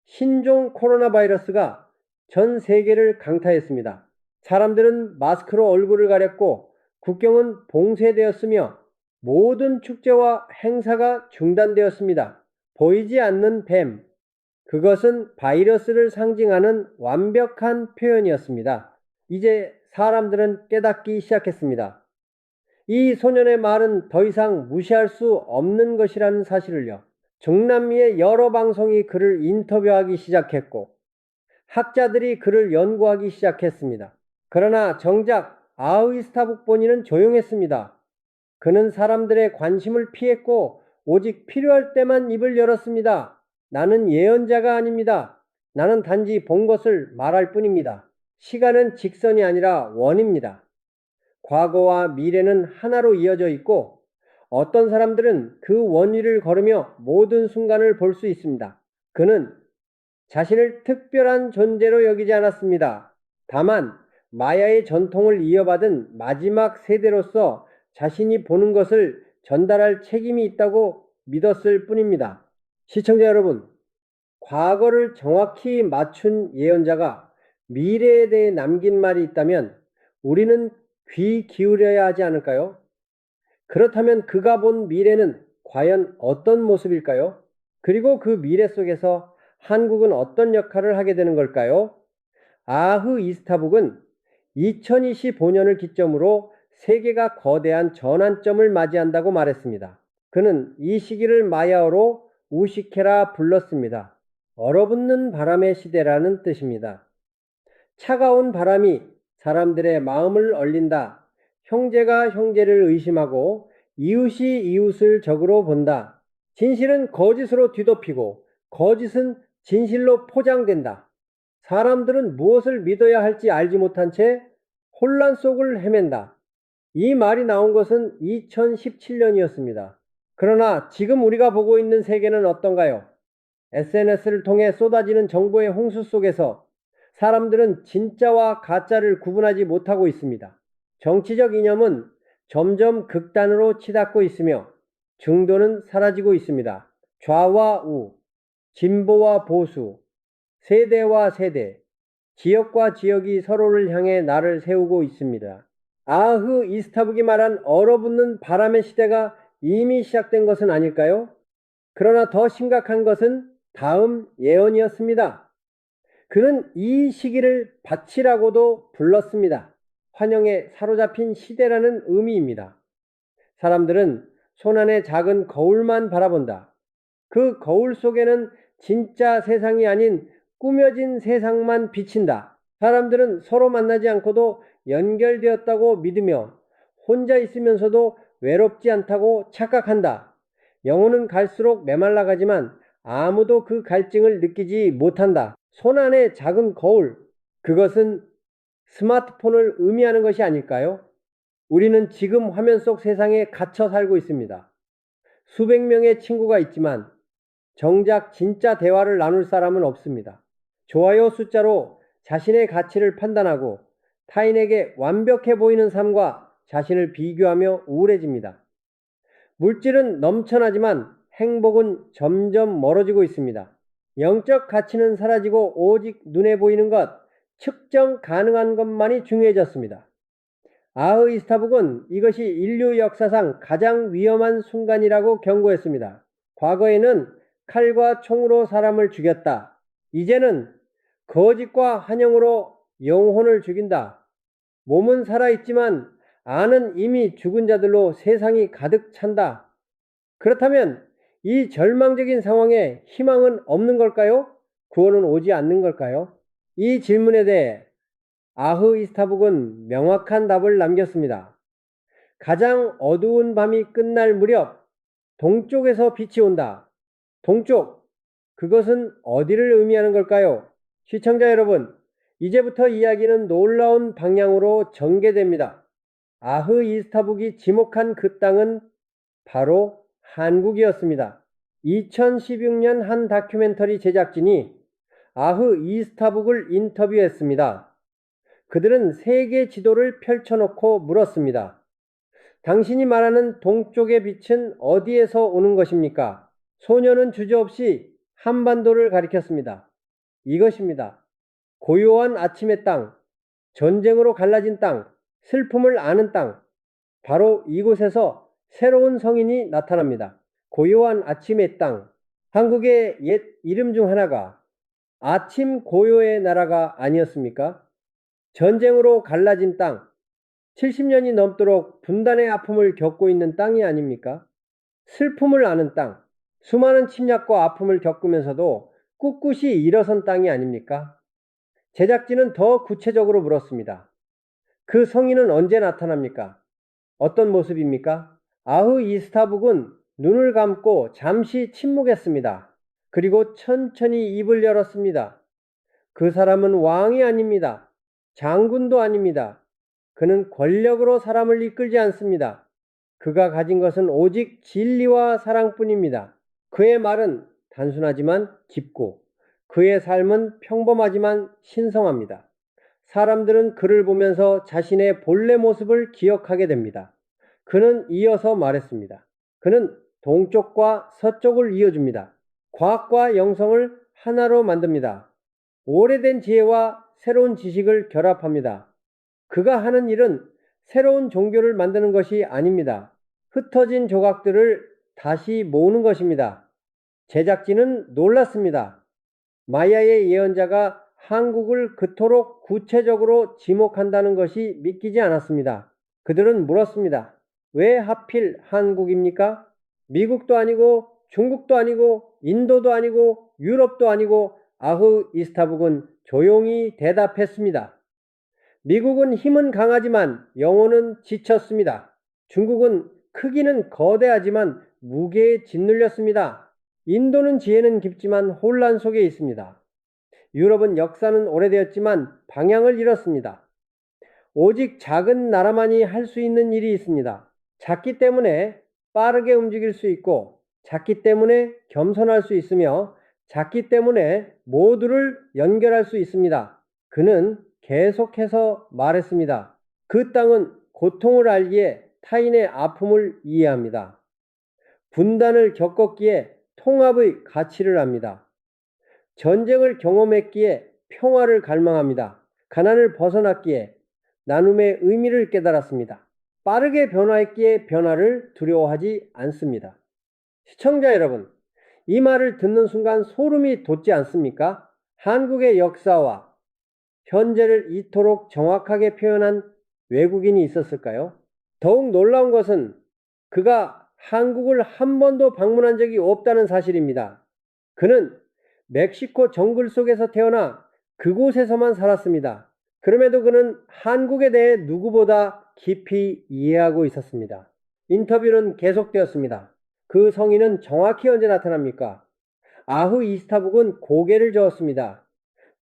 S1: 신종 코로나 바이러스가 전 세계를 강타했습니다. 사람들은 마스크로 얼굴을 가렸고 국경은 봉쇄되었으며 모든 축제와 행사가 중단되었습니다. 보이지 않는 뱀, 그것은 바이러스를 상징하는 완벽한 표현이었습니다. 이제 사람들은 깨닫기 시작했습니다. 이 소년의 말은 더 이상 무시할 수 없는 것이라는 사실을요. 중남미의 여러 방송이 그를 인터뷰하기 시작했고 학자들이 그를 연구하기 시작했습니다. 그러나 정작 아흐이스타북 본인은 조용했습니다. 그는 사람들의 관심을 피했고 오직 필요할 때만 입을 열었습니다. 나는 예언자가 아닙니다. 나는 단지 본 것을 말할 뿐입니다. 시간은 직선이 아니라 원입니다. 과거와 미래는 하나로 이어져 있고 어떤 사람들은 그 원위를 걸으며 모든 순간을 볼 수 있습니다. 그는 자신을 특별한 존재로 여기지 않았습니다. 다만 마야의 전통을 이어받은 마지막 세대로서 자신이 보는 것을 전달할 책임이 있다고 믿었을 뿐입니다. 시청자 여러분, 과거를 정확히 맞춘 예언자가 미래에 대해 남긴 말이 있다면 우리는 귀 기울여야 하지 않을까요? 그렇다면 그가 본 미래는 과연 어떤 모습일까요? 그리고 그 미래 속에서 한국은 어떤 역할을 하게 되는 걸까요? 아흐 이스타북은 2025년을 기점으로 세계가 거대한 전환점을 맞이한다고 말했습니다. 그는 이 시기를 마야어로 우시케라 불렀습니다. 얼어붙는 바람의 시대라는 뜻입니다. 차가운 바람이 사람들의 마음을 얼린다. 형제가 형제를 의심하고 이웃이 이웃을 적으로 본다. 진실은 거짓으로 뒤덮이고 거짓은 진실로 포장된다. 사람들은 무엇을 믿어야 할지 알지 못한 채 혼란 속을 헤맨다. 이 말이 나온 것은 2017년이었습니다. 그러나 지금 우리가 보고 있는 세계는 어떤가요? SNS를 통해 쏟아지는 정보의 홍수 속에서 사람들은 진짜와 가짜를 구분하지 못하고 있습니다. 정치적 이념은 점점 극단으로 치닫고 있으며 중도는 사라지고 있습니다. 좌와 우, 진보와 보수, 세대와 세대, 지역과 지역이 서로를 향해 날을 세우고 있습니다. 아흐 이스타북이 말한 얼어붙는 바람의 시대가 이미 시작된 것은 아닐까요? 그러나 더 심각한 것은 다음 예언이었습니다. 그는 이 시기를 밭이라고도 불렀습니다. 환영에 사로잡힌 시대라는 의미입니다. 사람들은 손안의 작은 거울만 바라본다. 그 거울 속에는 진짜 세상이 아닌 꾸며진 세상만 비친다. 사람들은 서로 만나지 않고도 연결되었다고 믿으며 혼자 있으면서도 외롭지 않다고 착각한다. 영혼은 갈수록 메말라가지만 아무도 그 갈증을 느끼지 못한다. 손안의 작은 거울, 그것은 스마트폰을 의미하는 것이 아닐까요? 우리는 지금 화면 속 세상에 갇혀 살고 있습니다. 수백 명의 친구가 있지만 정작 진짜 대화를 나눌 사람은 없습니다. 좋아요 숫자로 자신의 가치를 판단하고 타인에게 완벽해 보이는 삶과 자신을 비교하며 우울해집니다. 물질은 넘쳐나지만 행복은 점점 멀어지고 있습니다. 영적 가치는 사라지고 오직 눈에 보이는 것, 측정 가능한 것만이 중요해졌습니다. 아흐 이스타북은 이것이 인류 역사상 가장 위험한 순간이라고 경고했습니다. 과거에는 칼과 총으로 사람을 죽였다. 이제는 거짓과 환영으로 영혼을 죽인다. 몸은 살아있지만 안은 이미 죽은 자들로 세상이 가득 찬다. 그렇다면 이 절망적인 상황에 희망은 없는 걸까요? 구원은 오지 않는 걸까요? 이 질문에 대해 아흐 이스타북은 명확한 답을 남겼습니다. 가장 어두운 밤이 끝날 무렵 동쪽에서 빛이 온다. 동쪽, 그것은 어디를 의미하는 걸까요? 시청자 여러분, 이제부터 이야기는 놀라운 방향으로 전개됩니다. 아흐 이스타북이 지목한 그 땅은 바로 한국이었습니다. 2016년 한 다큐멘터리 제작진이 아흐 이스타북을 인터뷰했습니다. 그들은 세계 지도를 펼쳐놓고 물었습니다. 당신이 말하는 동쪽의 빛은 어디에서 오는 것입니까? 소녀는 주저없이 한반도를 가리켰습니다. 이것입니다. 고요한 아침의 땅, 전쟁으로 갈라진 땅, 슬픔을 아는 땅, 바로 이곳에서 새로운 성인이 나타납니다. 고요한 아침의 땅, 한국의 옛 이름 중 하나가 아침 고요의 나라가 아니었습니까? 전쟁으로 갈라진 땅, 70년이 넘도록 분단의 아픔을 겪고 있는 땅이 아닙니까? 슬픔을 아는 땅, 수많은 침략과 아픔을 겪으면서도 꿋꿋이 일어선 땅이 아닙니까? 제작진은 더 구체적으로 물었습니다. 그 성인은 언제 나타납니까? 어떤 모습입니까? 아흐 이스타북은 눈을 감고 잠시 침묵했습니다. 그리고 천천히 입을 열었습니다. 그 사람은 왕이 아닙니다. 장군도 아닙니다. 그는 권력으로 사람을 이끌지 않습니다. 그가 가진 것은 오직 진리와 사랑뿐입니다. 그의 말은 단순하지만 깊고 그의 삶은 평범하지만 신성합니다. 사람들은 그를 보면서 자신의 본래 모습을 기억하게 됩니다. 그는 이어서 말했습니다. 그는 동쪽과 서쪽을 이어줍니다. 과학과 영성을 하나로 만듭니다. 오래된 지혜와 새로운 지식을 결합합니다. 그가 하는 일은 새로운 종교를 만드는 것이 아닙니다. 흩어진 조각들을 다시 모으는 것입니다. 제작진은 놀랐습니다. 마야의 예언자가 한국을 그토록 구체적으로 지목한다는 것이 믿기지 않았습니다. 그들은 물었습니다. 왜 하필 한국입니까? 미국도 아니고 중국도 아니고 인도도 아니고 유럽도 아니고 아흐 이스타북은 조용히 대답했습니다. 미국은 힘은 강하지만 영혼은 지쳤습니다. 중국은 크기는 거대하지만 무게에 짓눌렸습니다. 인도는 지혜는 깊지만 혼란 속에 있습니다. 유럽은 역사는 오래되었지만 방향을 잃었습니다. 오직 작은 나라만이 할 수 있는 일이 있습니다. 작기 때문에 빠르게 움직일 수 있고, 작기 때문에 겸손할 수 있으며, 작기 때문에 모두를 연결할 수 있습니다. 그는 계속해서 말했습니다. 그 땅은 고통을 알기에 타인의 아픔을 이해합니다. 분단을 겪었기에 통합의 가치를 압니다. 전쟁을 경험했기에 평화를 갈망합니다. 가난을 벗어났기에 나눔의 의미를 깨달았습니다. 빠르게 변화했기에 변화를 두려워하지 않습니다. 시청자 여러분, 이 말을 듣는 순간 소름이 돋지 않습니까? 한국의 역사와 현재를 이토록 정확하게 표현한 외국인이 있었을까요? 더욱 놀라운 것은 그가 한국을 한 번도 방문한 적이 없다는 사실입니다. 그는 멕시코 정글 속에서 태어나 그곳에서만 살았습니다. 그럼에도 그는 한국에 대해 누구보다 깊이 이해하고 있었습니다. 인터뷰는 계속되었습니다. 그 성인은 정확히 언제 나타납니까? 아흐 이스타북은 고개를 저었습니다.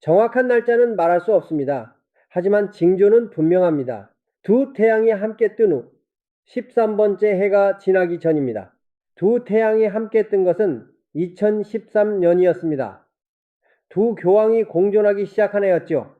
S1: 정확한 날짜는 말할 수 없습니다. 하지만 징조는 분명합니다. 두 태양이 함께 뜬 후 13번째 해가 지나기 전입니다. 두 태양이 함께 뜬 것은 2013년이었습니다. 두 교황이 공존하기 시작한 해였죠.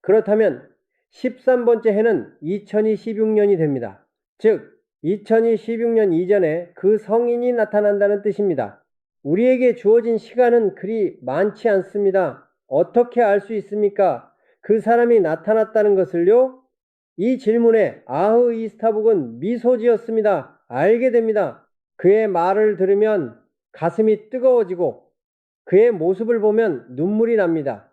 S1: 그렇다면 13번째 해는 2026년이 됩니다. 즉 2016년 이전에 그 성인이 나타난다는 뜻입니다. 우리에게 주어진 시간은 그리 많지 않습니다. 어떻게 알 수 있습니까? 그 사람이 나타났다는 것을요? 이 질문에 아흐 이스타북은 미소 지었습니다. 알게 됩니다. 그의 말을 들으면 가슴이 뜨거워지고 그의 모습을 보면 눈물이 납니다.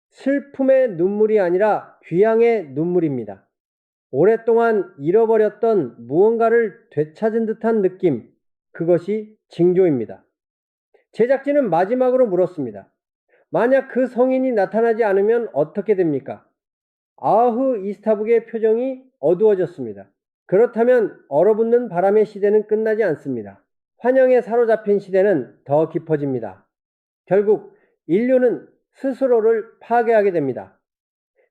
S1: 슬픔의 눈물이 아니라 귀향의 눈물입니다. 오랫동안 잃어버렸던 무언가를 되찾은 듯한 느낌, 그것이 징조입니다. 제작진은 마지막으로 물었습니다. 만약 그 성인이 나타나지 않으면 어떻게 됩니까? 아흐 이스타북의 표정이 어두워졌습니다. 그렇다면 얼어붙는 바람의 시대는 끝나지 않습니다. 환영에 사로잡힌 시대는 더 깊어집니다. 결국 인류는 스스로를 파괴하게 됩니다.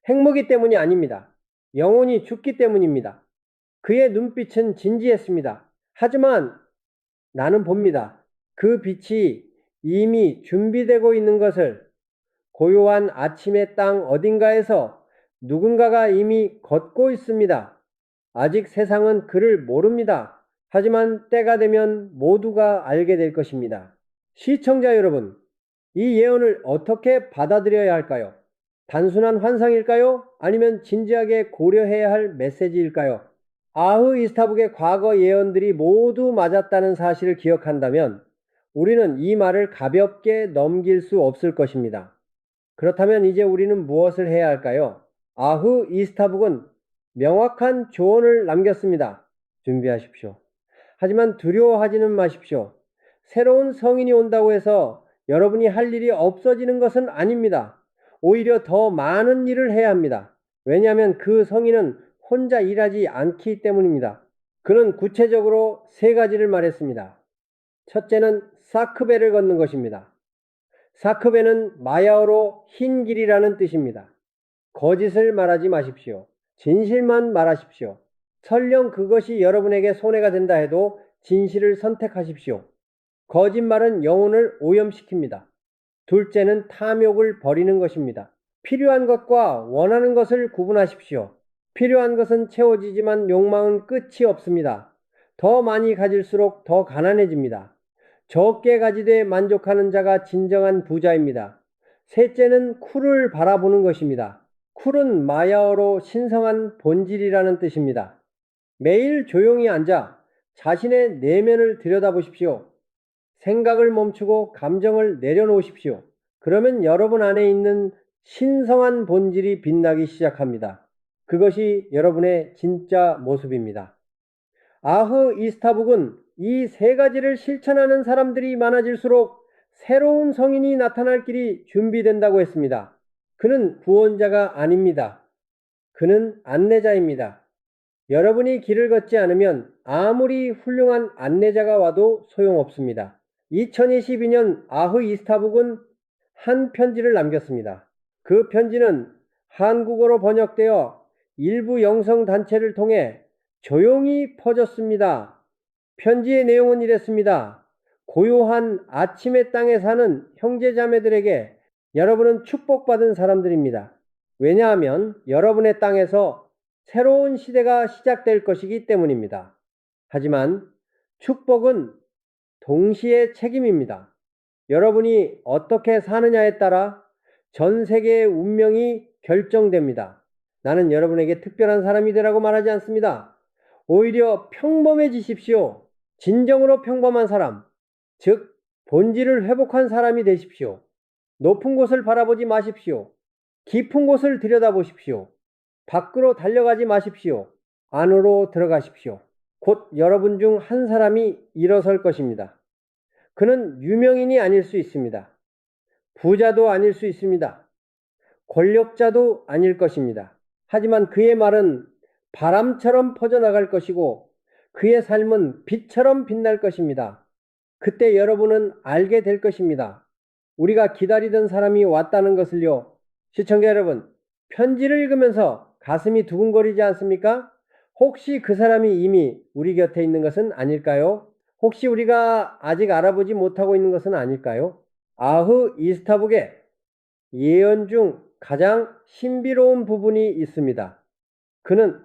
S1: 핵무기 때문이 아닙니다. 영혼이 죽기 때문입니다. 그의 눈빛은 진지했습니다. 하지만 나는 봅니다. 그 빛이 이미 준비되고 있는 것을 고요한 아침의 땅 어딘가에서 누군가가 이미 걷고 있습니다. 아직 세상은 그를 모릅니다. 하지만 때가 되면 모두가 알게 될 것입니다. 시청자 여러분, 이 예언을 어떻게 받아들여야 할까요? 단순한 환상일까요? 아니면 진지하게 고려해야 할 메시지일까요? 아흐 이스타북의 과거 예언들이 모두 맞았다는 사실을 기억한다면 우리는 이 말을 가볍게 넘길 수 없을 것입니다. 그렇다면 이제 우리는 무엇을 해야 할까요? 아흐 이스타북은 명확한 조언을 남겼습니다. 준비하십시오. 하지만 두려워하지는 마십시오. 새로운 성인이 온다고 해서 여러분이 할 일이 없어지는 것은 아닙니다. 오히려 더 많은 일을 해야 합니다. 왜냐하면 그 성인은 혼자 일하지 않기 때문입니다. 그는 구체적으로 세 가지를 말했습니다. 첫째는 사크베를 걷는 것입니다. 사크베는 마야어로 흰 길이라는 뜻입니다. 거짓을 말하지 마십시오. 진실만 말하십시오. 설령 그것이 여러분에게 손해가 된다 해도 진실을 선택하십시오. 거짓말은 영혼을 오염시킵니다. 둘째는 탐욕을 버리는 것입니다. 필요한 것과 원하는 것을 구분하십시오. 필요한 것은 채워지지만 욕망은 끝이 없습니다. 더 많이 가질수록 더 가난해집니다. 적게 가지되 만족하는 자가 진정한 부자입니다. 셋째는 쿨을 바라보는 것입니다. 쿨은 마야어로 신성한 본질이라는 뜻입니다. 매일 조용히 앉아 자신의 내면을 들여다보십시오. 생각을 멈추고 감정을 내려놓으십시오. 그러면 여러분 안에 있는 신성한 본질이 빛나기 시작합니다. 그것이 여러분의 진짜 모습입니다. 아흐 이스타북은 이 세 가지를 실천하는 사람들이 많아질수록 새로운 성인이 나타날 길이 준비된다고 했습니다. 그는 구원자가 아닙니다. 그는 안내자입니다. 여러분이 길을 걷지 않으면 아무리 훌륭한 안내자가 와도 소용없습니다. 2022년 아흐 이스타북은 한 편지를 남겼습니다. 그 편지는 한국어로 번역되어 일부 영성단체를 통해 조용히 퍼졌습니다. 편지의 내용은 이랬습니다. 고요한 아침의 땅에 사는 형제자매들에게 여러분은 축복받은 사람들입니다. 왜냐하면 여러분의 땅에서 새로운 시대가 시작될 것이기 때문입니다. 하지만 축복은 동시에 책임입니다. 여러분이 어떻게 사느냐에 따라 전 세계의 운명이 결정됩니다. 나는 여러분에게 특별한 사람이 되라고 말하지 않습니다. 오히려 평범해지십시오. 진정으로 평범한 사람, 즉 본질을 회복한 사람이 되십시오. 높은 곳을 바라보지 마십시오. 깊은 곳을 들여다보십시오. 밖으로 달려가지 마십시오. 안으로 들어가십시오. 곧 여러분 중 한 사람이 일어설 것입니다. 그는 유명인이 아닐 수 있습니다. 부자도 아닐 수 있습니다. 권력자도 아닐 것입니다. 하지만 그의 말은 바람처럼 퍼져나갈 것이고 그의 삶은 빛처럼 빛날 것입니다. 그때 여러분은 알게 될 것입니다. 우리가 기다리던 사람이 왔다는 것을요. 시청자 여러분, 편지를 읽으면서 가슴이 두근거리지 않습니까? 혹시 그 사람이 이미 우리 곁에 있는 것은 아닐까요? 혹시 우리가 아직 알아보지 못하고 있는 것은 아닐까요? 아흐 이스타북의 예언 중 가장 신비로운 부분이 있습니다. 그는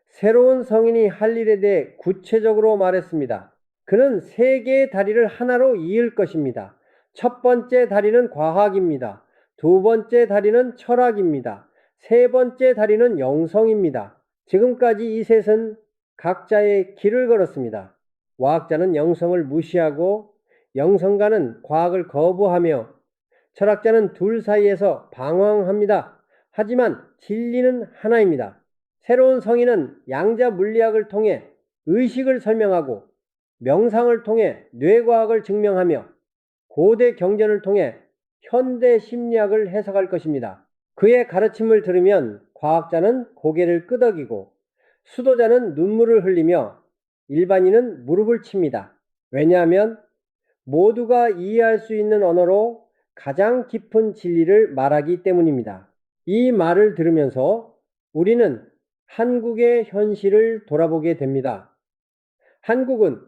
S1: 새로운 성인이 할 일에 대해 구체적으로 말했습니다. 그는 세 개의 다리를 하나로 이을 것입니다. 첫 번째 다리는 과학입니다. 두 번째 다리는 철학입니다. 세 번째 다리는 영성입니다. 지금까지 이 셋은 각자의 길을 걸었습니다. 과학자는 영성을 무시하고 영성가는 과학을 거부하며 철학자는 둘 사이에서 방황합니다. 하지만 진리는 하나입니다. 새로운 성인은 양자 물리학을 통해 의식을 설명하고 명상을 통해 뇌과학을 증명하며 고대 경전을 통해 현대 심리학을 해석할 것입니다. 그의 가르침을 들으면 과학자는 고개를 끄덕이고 수도자는 눈물을 흘리며 일반인은 무릎을 칩니다. 왜냐하면 모두가 이해할 수 있는 언어로 가장 깊은 진리를 말하기 때문입니다. 이 말을 들으면서 우리는 한국의 현실을 돌아보게 됩니다. 한국은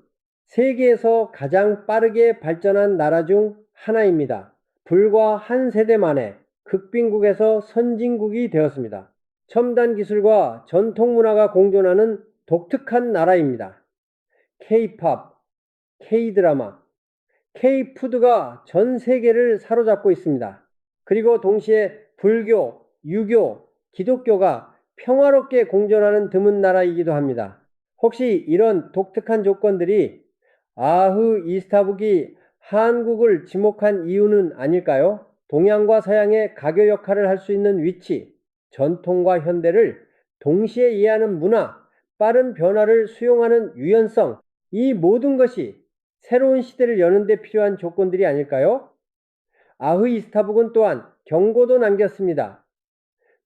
S1: 세계에서 가장 빠르게 발전한 나라 중 하나입니다. 불과 한 세대 만에 극빈국에서 선진국이 되었습니다. 첨단 기술과 전통 문화가 공존하는 독특한 나라입니다. K-팝, K-드라마, K-푸드가 전 세계를 사로잡고 있습니다. 그리고 동시에 불교, 유교, 기독교가 평화롭게 공존하는 드문 나라이기도 합니다. 혹시 이런 독특한 조건들이 아흐 이스타북이 한국을 지목한 이유는 아닐까요? 동양과 서양의 가교 역할을 할 수 있는 위치, 전통과 현대를 동시에 이해하는 문화, 빠른 변화를 수용하는 유연성, 이 모든 것이 새로운 시대를 여는 데 필요한 조건들이 아닐까요? 아흐이스타북은 또한 경고도 남겼습니다.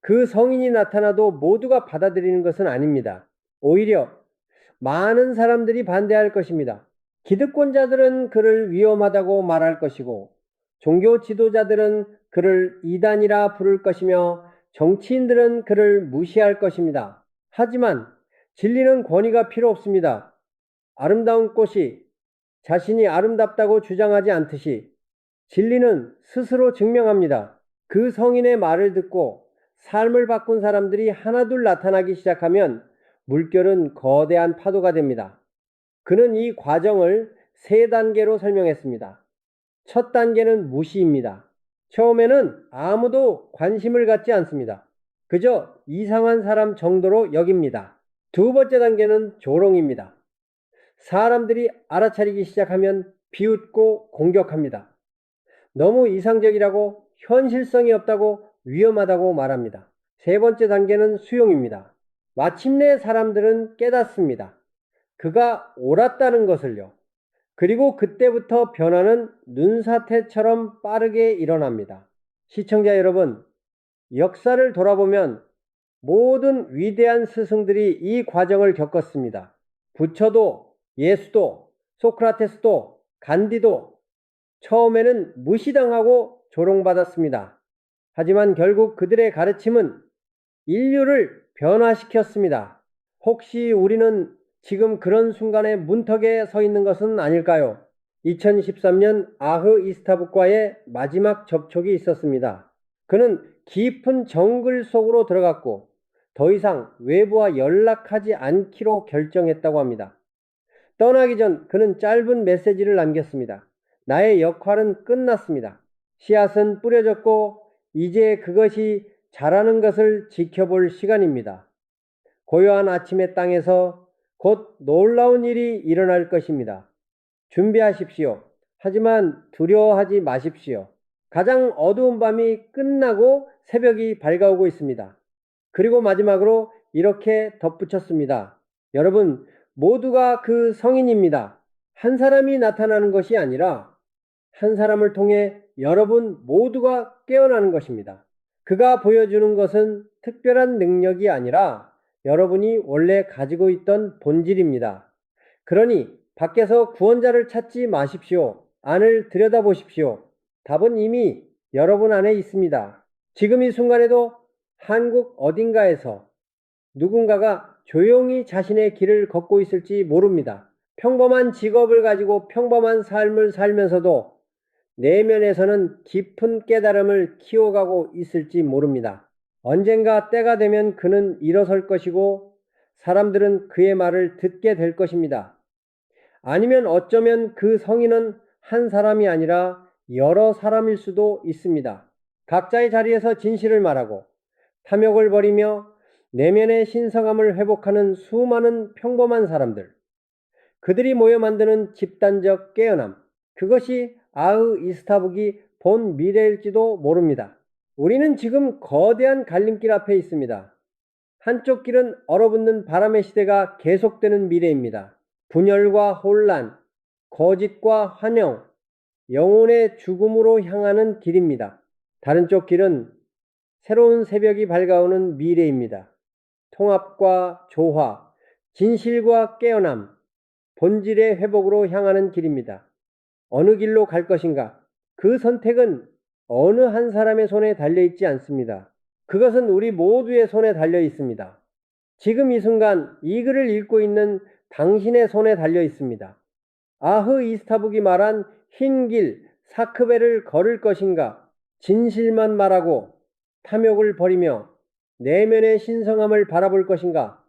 S1: 그 성인이 나타나도 모두가 받아들이는 것은 아닙니다. 오히려 많은 사람들이 반대할 것입니다. 기득권자들은 그를 위험하다고 말할 것이고, 종교 지도자들은 그를 이단이라 부를 것이며, 정치인들은 그를 무시할 것입니다. 하지만 진리는 권위가 필요 없습니다. 아름다운 꽃이 자신이 아름답다고 주장하지 않듯이 진리는 스스로 증명합니다. 그 성인의 말을 듣고 삶을 바꾼 사람들이 하나둘 나타나기 시작하면 물결은 거대한 파도가 됩니다. 그는 이 과정을 세 단계로 설명했습니다. 첫 단계는 무시입니다. 처음에는 아무도 관심을 갖지 않습니다. 그저 이상한 사람 정도로 여깁니다. 두 번째 단계는 조롱입니다. 사람들이 알아차리기 시작하면 비웃고 공격합니다. 너무 이상적이라고, 현실성이 없다고, 위험하다고 말합니다. 세 번째 단계는 수용입니다. 마침내 사람들은 깨닫습니다. 그가 옳았다는 것을요. 그리고 그때부터 변화는 눈사태처럼 빠르게 일어납니다. 시청자 여러분, 역사를 돌아보면 모든 위대한 스승들이 이 과정을 겪었습니다. 부처도, 예수도, 소크라테스도, 간디도 처음에는 무시당하고 조롱받았습니다. 하지만 결국 그들의 가르침은 인류를 변화시켰습니다. 혹시 우리는 지금 그런 순간에 문턱에 서 있는 것은 아닐까요? 2013년 아흐 이스타북과의 마지막 접촉이 있었습니다. 그는 깊은 정글 속으로 들어갔고 더 이상 외부와 연락하지 않기로 결정했다고 합니다. 떠나기 전 그는 짧은 메시지를 남겼습니다. 나의 역할은 끝났습니다. 씨앗은 뿌려졌고 이제 그것이 자라는 것을 지켜볼 시간입니다. 고요한 아침의 땅에서 곧 놀라운 일이 일어날 것입니다. 준비하십시오. 하지만 두려워하지 마십시오. 가장 어두운 밤이 끝나고 새벽이 밝아오고 있습니다. 그리고 마지막으로 이렇게 덧붙였습니다. 여러분, 모두가 그 성인입니다. 한 사람이 나타나는 것이 아니라 한 사람을 통해 여러분 모두가 깨어나는 것입니다. 그가 보여주는 것은 특별한 능력이 아니라 여러분이 원래 가지고 있던 본질입니다. 그러니 밖에서 구원자를 찾지 마십시오. 안을 들여다보십시오. 답은 이미 여러분 안에 있습니다. 지금 이 순간에도 한국 어딘가에서 누군가가 조용히 자신의 길을 걷고 있을지 모릅니다. 평범한 직업을 가지고 평범한 삶을 살면서도 내면에서는 깊은 깨달음을 키워가고 있을지 모릅니다. 언젠가 때가 되면 그는 일어설 것이고 사람들은 그의 말을 듣게 될 것입니다. 아니면 어쩌면 그 성인은 한 사람이 아니라 여러 사람일 수도 있습니다. 각자의 자리에서 진실을 말하고 탐욕을 버리며 내면의 신성함을 회복하는 수많은 평범한 사람들. 그들이 모여 만드는 집단적 깨어남. 그것이 아흐 이스타북이 본 미래일지도 모릅니다. 우리는 지금 거대한 갈림길 앞에 있습니다. 한쪽 길은 얼어붙는 바람의 시대가 계속되는 미래입니다. 분열과 혼란, 거짓과 환영, 영혼의 죽음으로 향하는 길입니다. 다른 쪽 길은 새로운 새벽이 밝아오는 미래입니다. 통합과 조화, 진실과 깨어남, 본질의 회복으로 향하는 길입니다. 어느 길로 갈 것인가? 그 선택은 어느 한 사람의 손에 달려있지 않습니다. 그것은 우리 모두의 손에 달려 있습니다. 지금 이 순간 이 글을 읽고 있는 당신의 손에 달려 있습니다. 아흐 이스타북이 말한 흰 길, 사크베를 걸을 것인가? 진실만 말하고 탐욕을 버리며 내면의 신성함을 바라볼 것인가?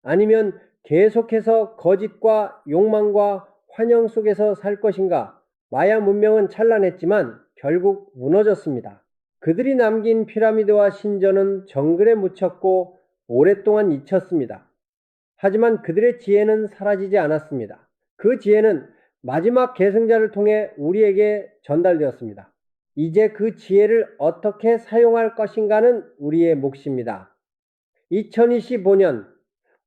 S1: 아니면 계속해서 거짓과 욕망과 환영 속에서 살 것인가? 마야 문명은 찬란했지만 결국 무너졌습니다. 그들이 남긴 피라미드와 신전은 정글에 묻혔고 오랫동안 잊혔습니다. 하지만 그들의 지혜는 사라지지 않았습니다. 그 지혜는 마지막 계승자를 통해 우리에게 전달되었습니다. 이제 그 지혜를 어떻게 사용할 것인가는 우리의 몫입니다. 2025년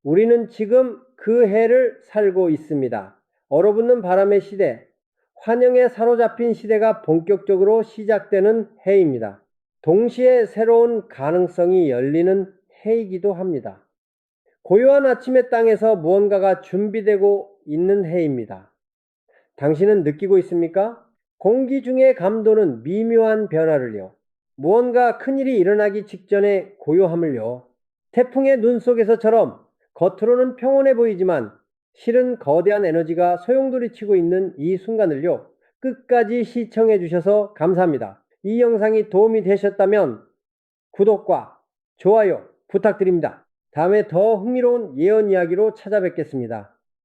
S1: 우리는 지금 그 해를 살고 있습니다. 얼어붙는 바람의 시대, 환영에 사로잡힌 시대가 본격적으로 시작되는 해입니다. 동시에 새로운 가능성이 열리는 해이기도 합니다. 고요한 아침의 땅에서 무언가가 준비되고 있는 해입니다. 당신은 느끼고 있습니까? 공기 중의 감도는 미묘한 변화를요. 무언가 큰일이 일어나기 직전의 고요함을요. 태풍의 눈 속에서처럼 겉으로는 평온해 보이지만 실은 거대한 에너지가 소용돌이치고 있는 이 순간을요. 끝까지 시청해 주셔서 감사합니다. 이 영상이 도움이 되셨다면 구독과 좋아요 부탁드립니다. 다음에 더 흥미로운 예언 이야기로 찾아뵙겠습니다.